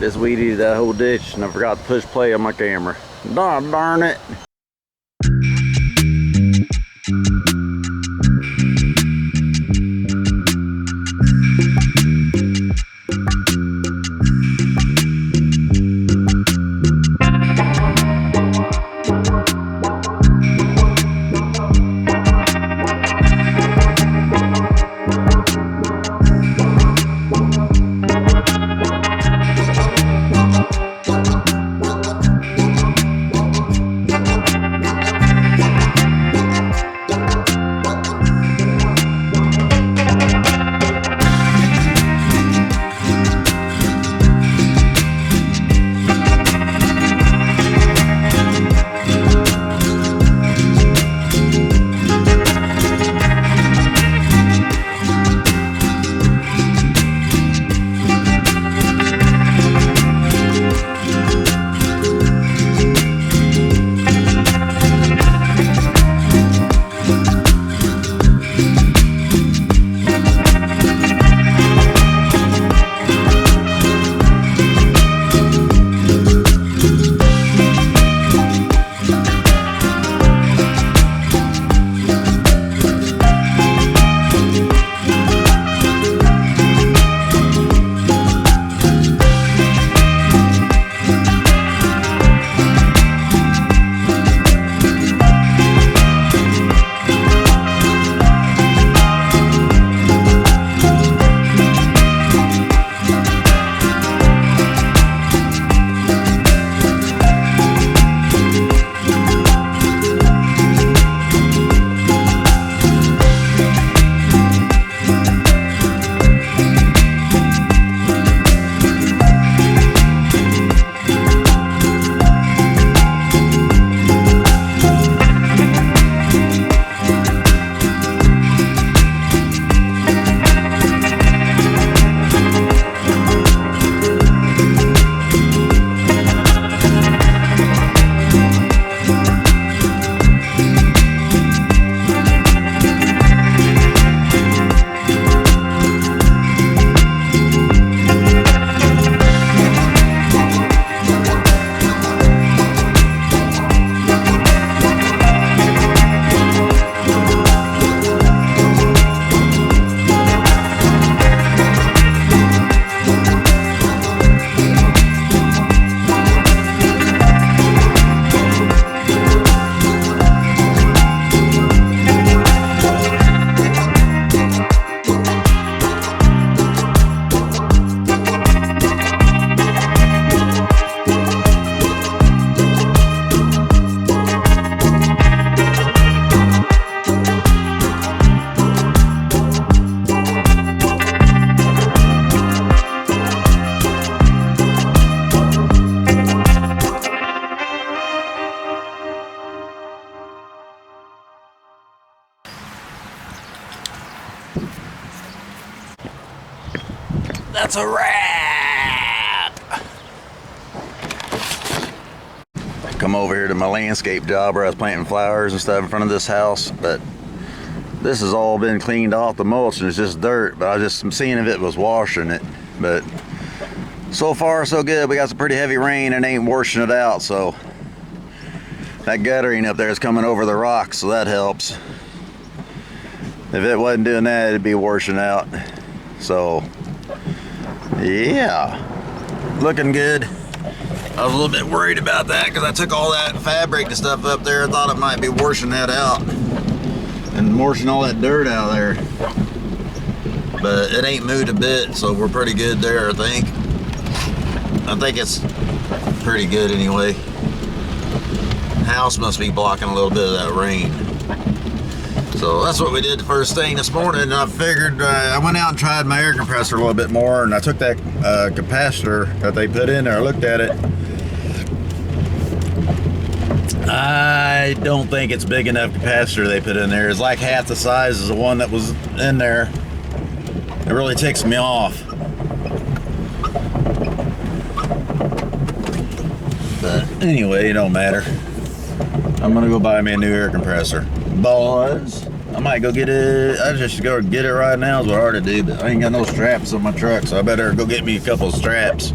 This weeded that whole ditch and I forgot to push play on my camera. Darn it. That's a wrap. Come over here to my landscape job where I was planting flowers and stuff in front of this house, but this has all been cleaned off. The mulch and it's just dirt, but I just am seeing if it was washing it. But so far so good. We got some pretty heavy rain and ain't washing it out, so that guttering up there is coming over the rocks, so that helps. If it wasn't doing that, it'd be washing out. So yeah, looking good. I was a little bit worried about that because I took all that fabric and stuff up there. I thought it might be washing that out and washing all that dirt out of there, but it ain't moved a bit, so we're pretty good there. I think it's pretty good anyway. House must be blocking a little bit of that rain. So that's what we did the first thing this morning. And I figured I went out and tried my air compressor a little bit more, and I took that capacitor that they put in there. I looked at it. I don't think it's big enough capacitor they put in there. It's like half the size as the one that was in there. It really ticks me off. But anyway, it don't matter. I'm gonna go buy me a new air compressor. Boys, I might go get it. I just go get it right now is what I ought to do, but I ain't got no straps on my truck, so I better go get me a couple of straps.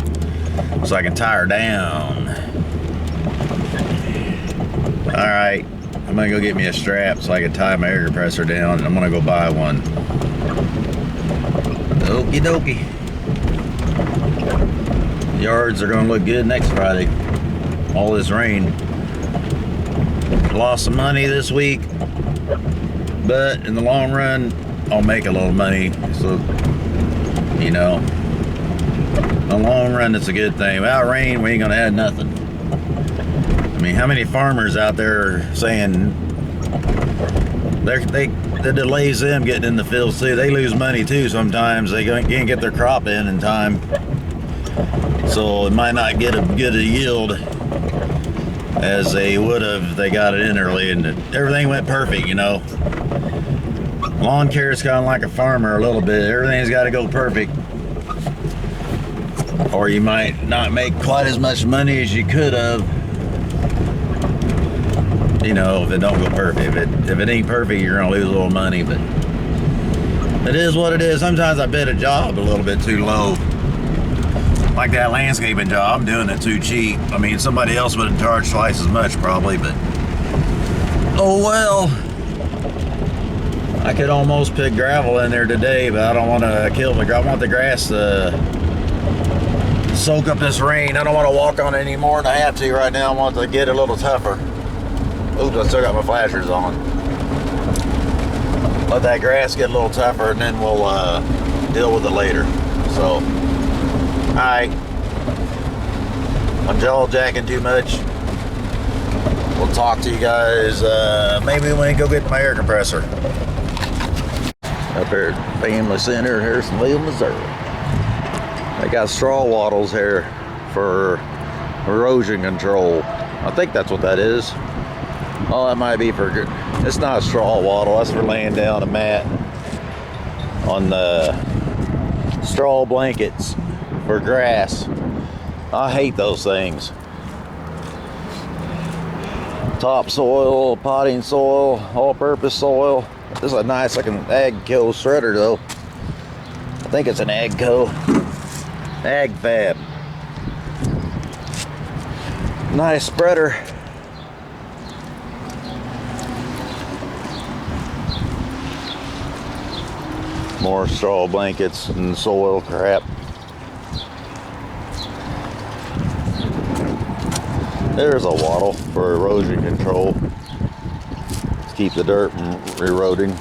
so I can tie her down. All right, I'm gonna go get me a strap so I can tie my air compressor down, and I'm gonna go buy one. Okie dokie. Yards are gonna look good next Friday. All this rain. Lost some money this week, but in the long run, I'll make a little money. So, you know, in the long run, it's a good thing. Without rain, we ain't gonna have nothing. I mean, how many farmers out there are saying that delays them getting in the fields too? They lose money too sometimes. They can't get their crop in time, so it might not get as good a yield as they would have if they got it in early and everything went perfect, you know. Lawn care is kind of like a farmer a little bit. Everything's got to go perfect, or you might not make quite as much money as you could have. You know, if it don't go perfect. If it ain't perfect, you're gonna lose a little money, but it is what it is. Sometimes I bid a job a little bit too low. Like that landscaping job, I'm doing it too cheap. I mean, somebody else would have charged twice as much probably, but oh well. I could almost put gravel in there today, but I don't want to kill the grass. I want the grass to soak up this rain. I don't want to walk on it any more than I have to right now. I want it to get a little tougher. Oops, I still got my flashers on. Let that grass get a little tougher, and then we'll deal with it later. So, alright. I'm jaw jacking too much. We'll talk to you guys maybe when we go get my air compressor. Up here at Family Center, Harrisonville, Missouri. They got straw wattles here for erosion control. I think that's what that is. Oh, that might be for good. It's not a straw wattle. That's for laying down a mat on the straw blankets for grass. I hate those things. Topsoil, potting soil, all-purpose soil. This is a nice looking AGCO shredder though. I think it's an AGCO. AgFab. Nice spreader. More straw blankets and soil crap. There's a wattle for erosion control to keep the dirt from eroding.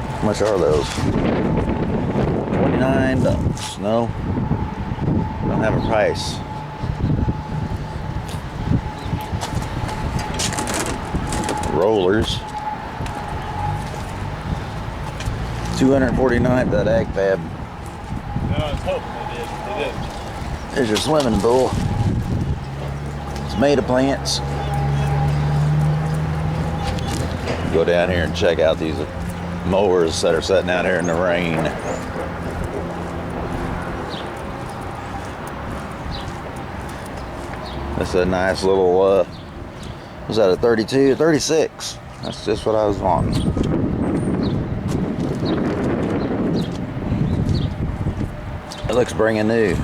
How much are those? $29. No, don't have a price. Rollers. $249 for that AgFab. No, I was hoping it did. There's your swimming pool. It's made of plants. Go down here and check out these mowers that are sitting out here in the rain. That's a nice little, was that a 32? 36. That's just what I was wanting. It looks brand new.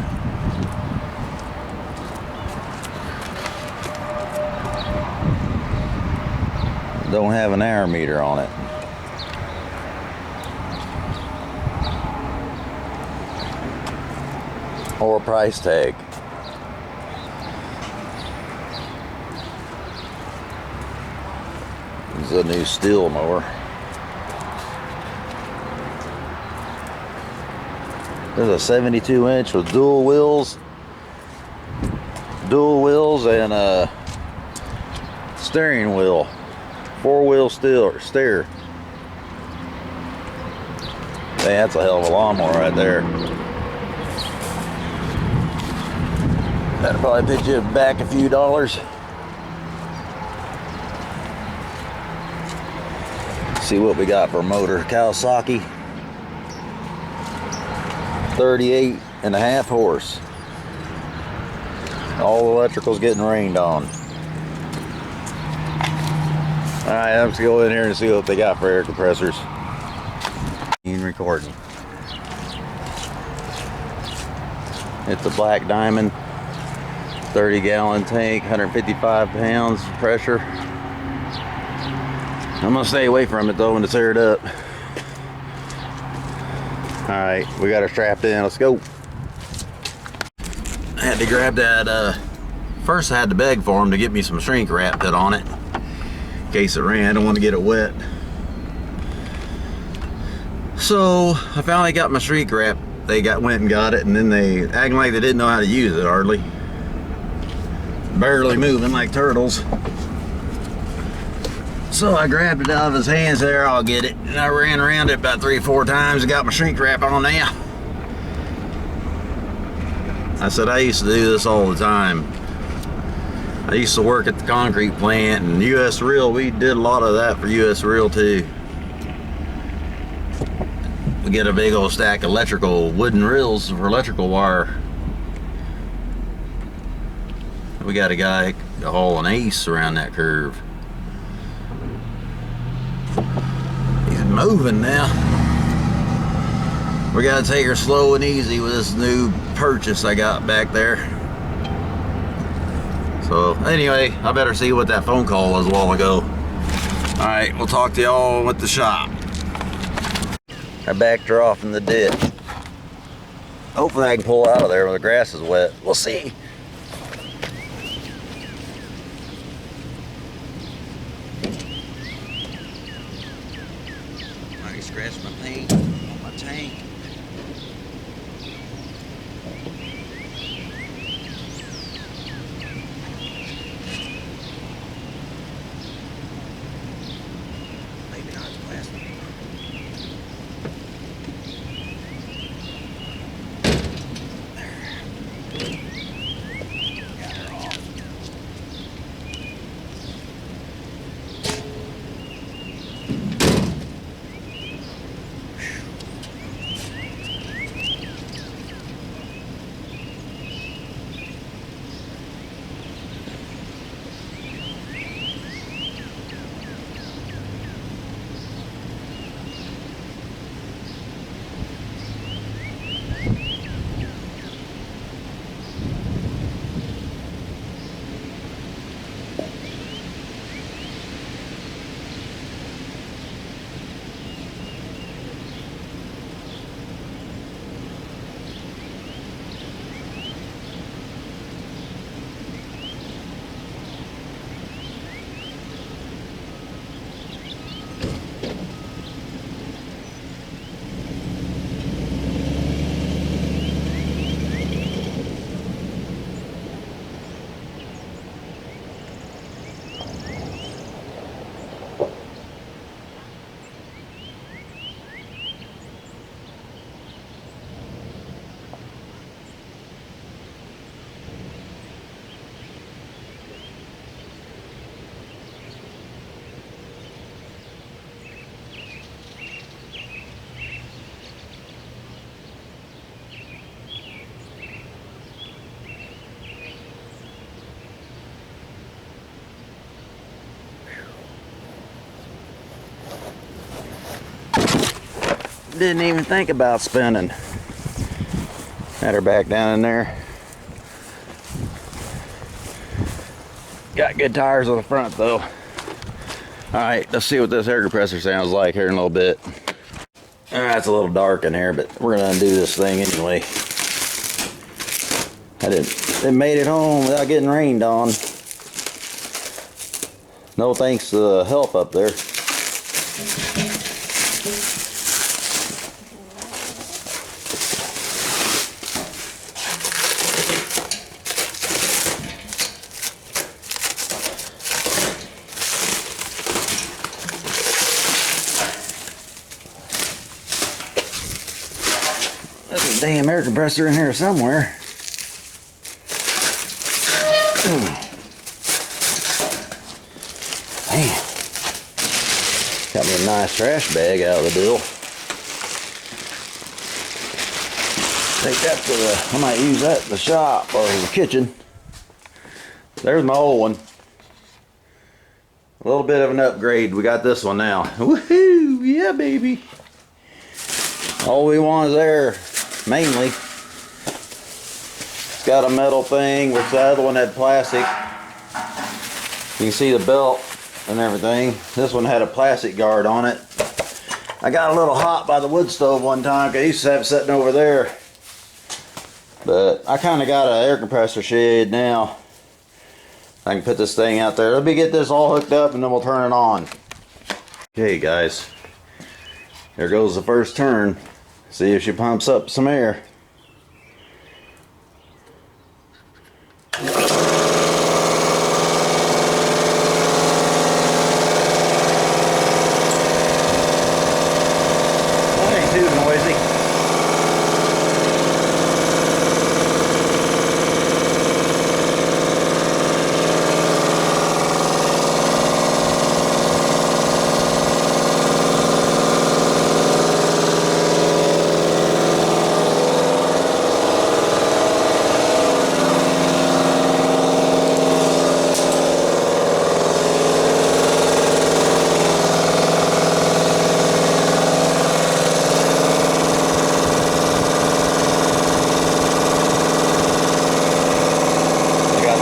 Don't have an hour meter on it. Or a price tag. This is a new steel mower. There's a 72-inch with dual wheels and a steering wheel, 4-wheel steer. Man, that's a hell of a lawnmower right there. That'll probably put you back a few dollars. See what we got for a motor. Kawasaki. 38.5 horse. All the electrical's getting rained on. Alright, let's go in here and see what they got for air compressors. Recording. It's a Black Diamond, 30-gallon tank, 155 pounds pressure. I'm gonna stay away from it though when it's aired up. Alright, we got her strapped in. Let's go. I had to grab that, first I had to beg for him to get me some shrink wrap put on it in case it ran. I don't want to get it wet. So I finally got my shrink wrap. They went and got it, and then they acting like they didn't know how to use it hardly. Barely moving like turtles. So I grabbed it out of his hands there. I'll get it. And I ran around it about 3 or 4 times and got my shrink wrap on now. I said I used to do this all the time. I used to work at the concrete plant and US Reel. We did a lot of that for US Reel too. We get a big old stack of electrical wooden reels for electrical wire. We got a guy hauling ace around that curve. He's moving now. We gotta take her slow and easy with this new purchase I got back there. So anyway, I better see what that phone call was a while ago. Alright, we'll talk to y'all at the shop. I backed her off in the ditch. Hopefully I can pull out of there when the grass is wet. We'll see. I scratched my paint on my tank. Maybe not as plastic. Didn't even think about spinning. Had her back down in there. Got good tires on the front though. Alright, let's see what this air compressor sounds like here in a little bit. Alright, it's a little dark in here, but we're gonna undo this thing anyway. It made it home without getting rained on. No thanks to the help up there. There's a damn air compressor in here somewhere. Man, got me a nice trash bag out of the deal. Take that to the, I might use that in the shop or the kitchen. There's my old one. A little bit of an upgrade. We got this one now. Woohoo! Yeah, baby. All we want is air, mainly. got a metal thing, which the other one had plastic. You can see the belt and everything. This one had a plastic guard on it. I got a little hot by the wood stove one time because I used to have it sitting over there. But I kind of got an air compressor shed now. I can put this thing out there. Let me get this all hooked up and then we'll turn it on. Okay guys, there goes the first turn. See if she pumps up some air. Too noisy.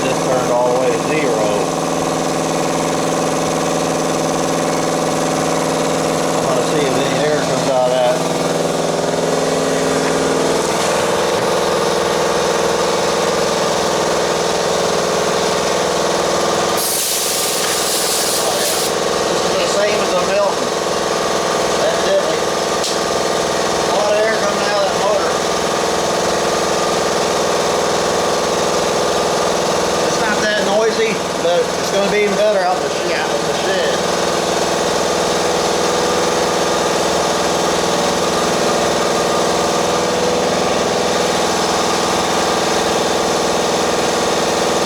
Turned all the way to 0. I'm going to see if any air comes out of that. This is the same as a Milton. That's deadly. A lot of air coming out of that motor. Noisy, but it's going to be even better out in the shed.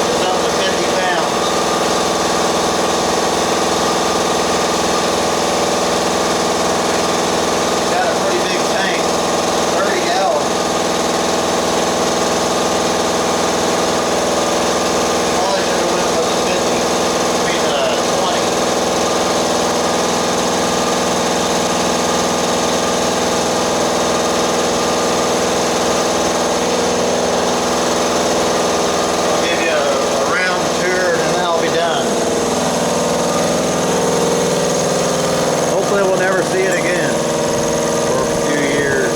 It's up to 50 pounds. Got a pretty big tank, 30 gallons. We'll never see it again for a few years,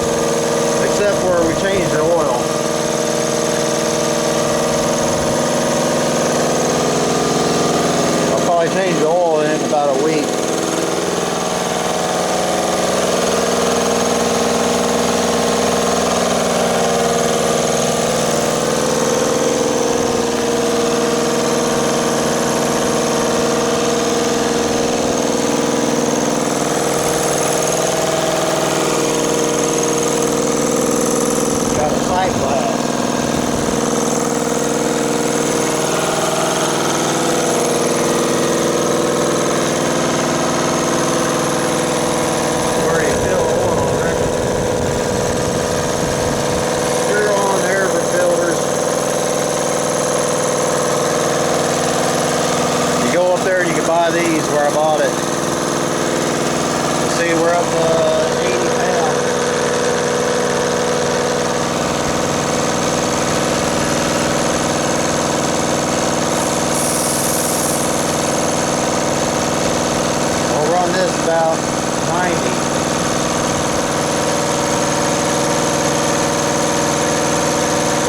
except where we changed the oil. I'll probably change the oil in about a week. Buy these where I bought it. See, we're up to 80 pounds. We'll run this about 90.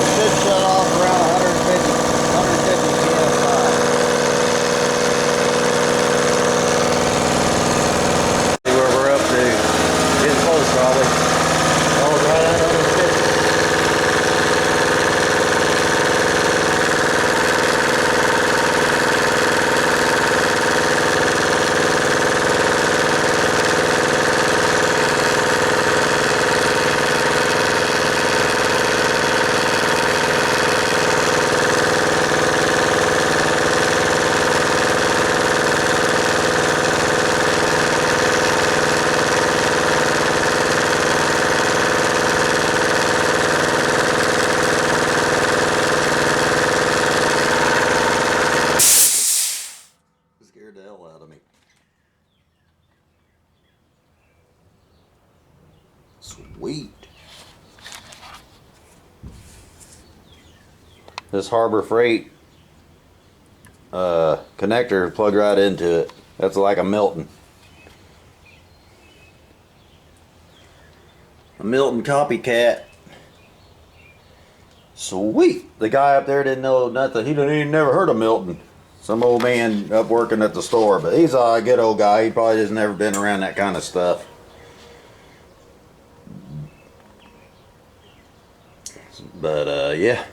It should shut off around 150 psi. Probably. Oh, right at 150. this Harbor Freight connector plug right into it. That's like a Milton. A Milton copycat. Sweet. The guy up there didn't know nothing. He never heard of Milton. Some old man up working at the store, but he's a good old guy. He probably has never been around that kind of stuff. But yeah,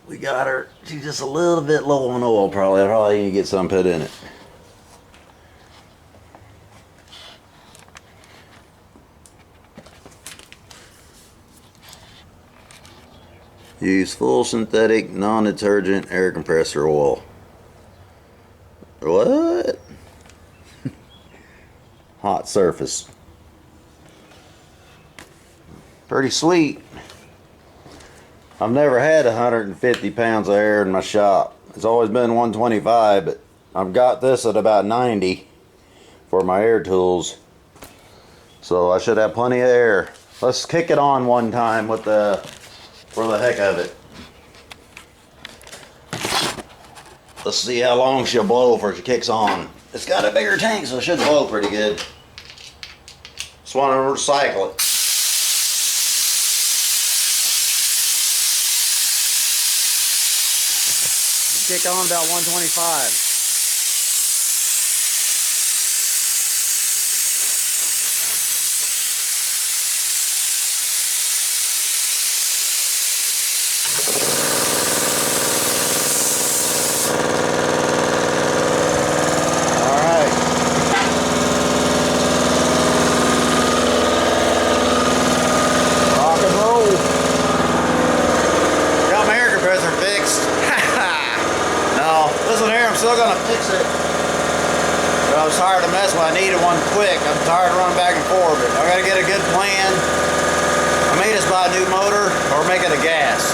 we got her. She's just a little bit low on oil. Probably need to get some put in it. Use full synthetic non-detergent air compressor oil. What? Hot surface. Pretty sweet. I've never had 150 pounds of air in my shop. It's always been 125, but I've got this at about 90 for my air tools. So I should have plenty of air. Let's kick it on one time with for the heck of it. Let's see how long she'll blow before she kicks on. It's got a bigger tank, so it should blow pretty good. Just want to recycle it. Kick on about 125. I was tired of messing with it. I needed one quick. I'm tired of running back and forth, but I gotta get a good plan. I may just buy a new motor or make it a gas.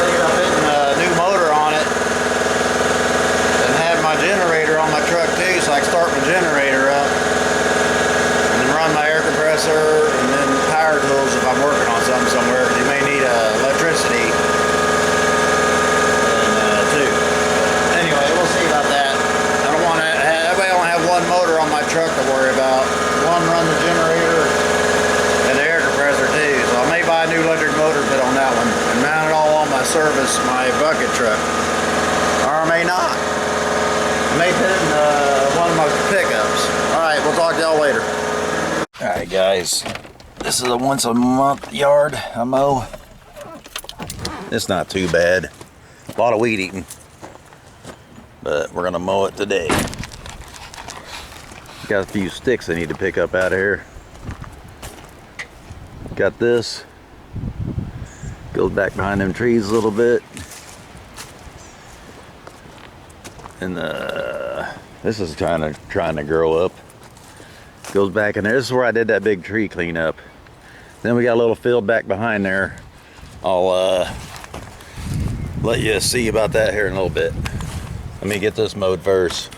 Thinking about putting a new motor on it and have my generator on my truck too, so I can start my generator up and then run my air compressor and then power tools if I'm working on something somewhere. You may need electricity too. Anyway, we'll see about that. One motor on my truck to worry about. One run the generator and the air compressor too. So I may buy a new electric motor put on that one and mount it all on my my bucket truck. Or I may not. I may put it in one of my pickups. Alright, we'll talk to y'all later. Alright guys, this is a once a month yard I mow. It's not too bad. A lot of weed eating. But we're gonna mow it today. Got a few sticks I need to pick up out of here. Got this. Goes back behind them trees a little bit. And this is trying to grow up. Goes back in there. This is where I did that big tree cleanup. Then we got a little field back behind there. I'll let you see about that here in a little bit. Let me get this mowed first.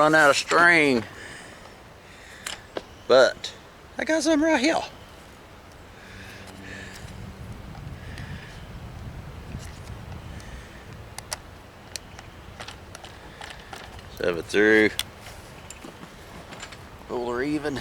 run out of string. But I got some right here. Shove it through. Pull her even.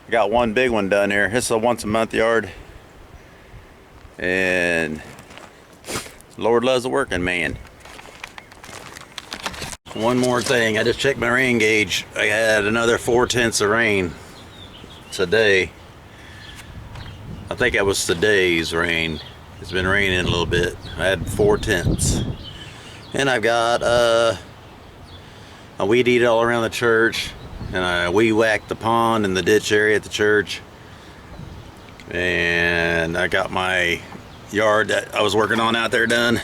Got one big one done here. This is a once a month yard. And Lord loves a working man. One more thing, I just checked my rain gauge. I had another 4/10 of rain today. I think that was today's rain. It's been raining a little bit. I had 4/10. And I've got a weed eater all around the church. And I weed whacked the pond and the ditch area at the church. And I got my yard that I was working on out there done.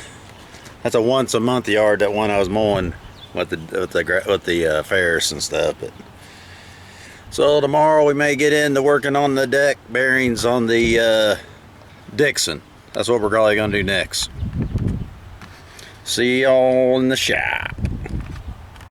That's a once a month yard, that one I was mowing with the Ferris and stuff. But so tomorrow we may get into working on the deck bearings on the Dixon. That's what we're probably gonna do next. See y'all in the shop.